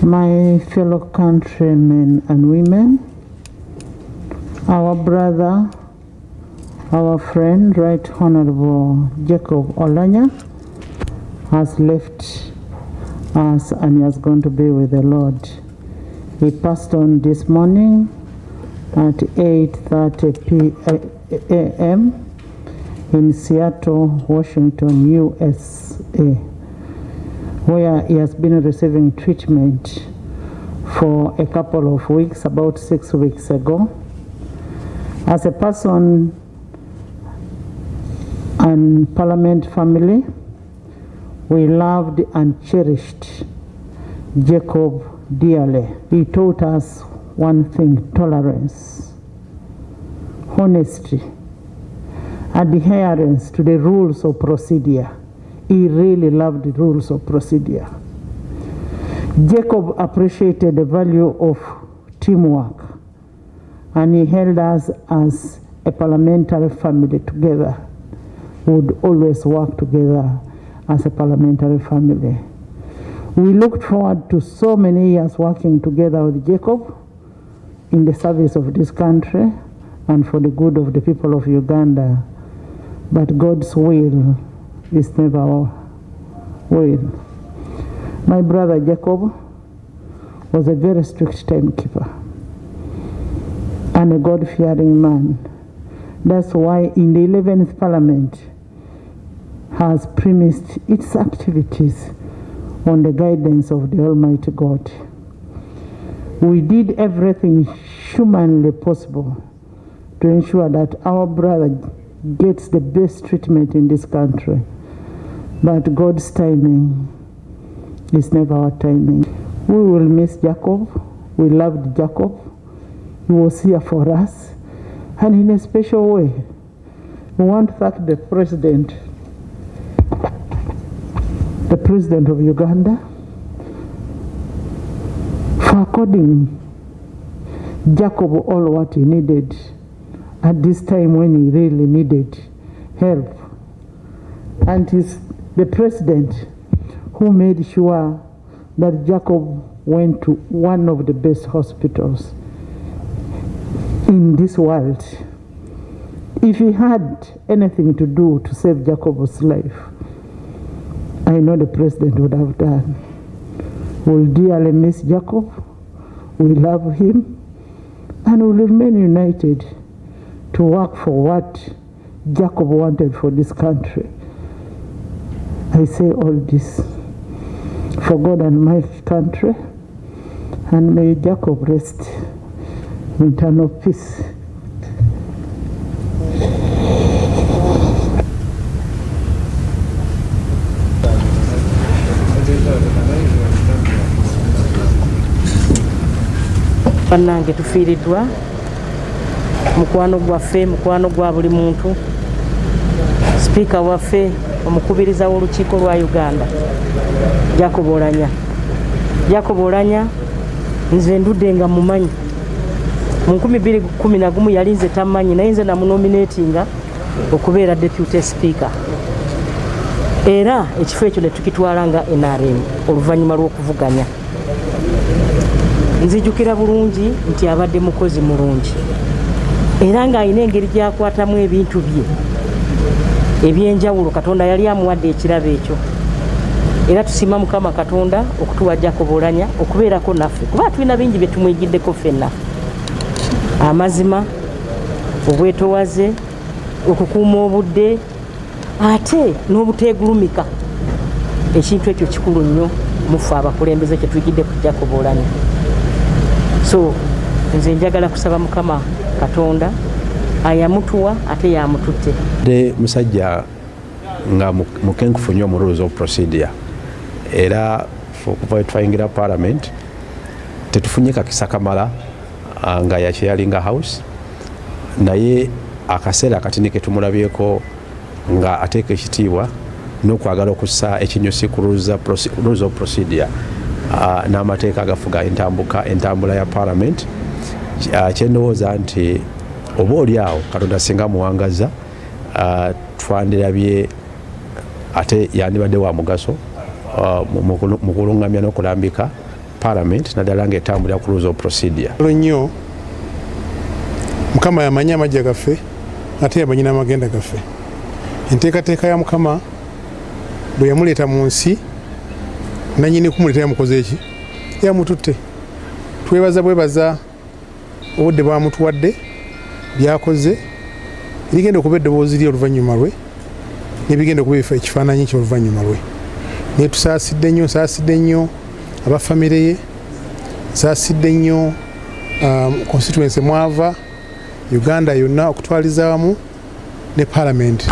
My fellow countrymen and women, our brother, our friend, Right Honorable Jacob Oulanya, has left us and he has gone to be with the Lord. He passed on this morning at 8:30 a.m. in Seattle, Washington, USA, where he has been receiving treatment for a couple of weeks, about 6 weeks ago. As a person and Parliament family, we loved and cherished Jacob dearly. He taught us one thing: tolerance, honesty, adherence to the rules of procedure. He really loved the rules of procedure. Jacob appreciated the value of teamwork, and he held us as a parliamentary family together. We would always work together as a parliamentary family. We looked forward to so many years working together with Jacob in the service of this country and for the good of the people of Uganda. But God's will is never our will. My brother Jacob was a very strict timekeeper and a God-fearing man. That's why in the 11th Parliament has premised its activities on the guidance of the Almighty God. We did everything humanly possible to ensure that our brother gets the best treatment in this country. But God's timing is never our timing. We will miss Jacob. We loved Jacob. He was here for us. And in a special way, we want to thank the President of Uganda for according Jacob all what he needed at this time when he really needed help. And it's the President who made sure that Jacob went to one of the best hospitals in this world. If he had anything to do to save Jacob's life, I know the President would have done. We'll dearly miss Jacob. We love him. And we'll remain united to work for what Jacob wanted for this country. I say all this for God and my country. And may Jacob rest in eternal peace. Bannange tufiiriddwa, mukwano gwaffe, mukwano gwa buli muntu, Sipiika waffe, omukubiriza w'olukiiko lwa Uganda, Jacob Oulanya. Jacob Oulanya nze ndudde nga mumanyi. Mu 2011 yali nze tamanyi, naye nze namunominatinga okubeera deputy speaker. Era ekifo ekyo ne tukitwala nga NRM oluvannyuma lw'okuvuganya. Nzijukira bulungi nti abadde mukozi mulungi. Era ng'alina engeri gy'akwatamu ebintu bye ebyenjawulo. Katonda yali amuwadde ekirabo ekyo. Era tusiima Mukama Katonda okutuwa Jacob Oulanya okubeerako naffe. Kuba tulina bingi bye tumwegiddeko ffenna. Amazima, obwetowaze, okukuuma obudde, ate n'obuteegulumika. Ekintu ekyo kikulu nnyo muffe abakulembeze kye tuyigidde ku Jacob Oulanya. So nze njagala kusaba Mukama Katonda ayamutuwa ate yamututte. De musajja nga mukenkufu nnyo mu rules of procedure. Era okuva twayingira Parliament tetufunye kakisa kamala nga yakyalinga house, naye akaseera akatini ke tumulabyeko nga ateeka ekitiibwa n'okwagala okussa ekinyusi ku rules of procedure n'amateeka agafuga entambula ya Parliament. Kyendowooza nti oba oli awo Katonda singa muwangaza twandirabye ate yandibadde wa mugaso mu kulungamya n'okulambika Paalamenti naddala ng'etambulira ku rules of procedure. Nnyo mukama yamanyi amajja gaffe ate yamanyi n'amagenda gaffe. Enteekateeka ya mukama bwe yamuleeta mu nsi nannyini kumuleeta yamukoze eki? Yamututte. Bwebaza obudde bwamutuwadde byakoze ebigenda okuba eddoboozi lye oluvannyuma lwe n'ebigenda okuba ekifaananyi kye oluvannyuma lwe. Naye nsaasidde nnyo abafamire ye, nsaasidde nnyo constituency mwava Uganda yonna okutwaliza wamu ne Paalamenti.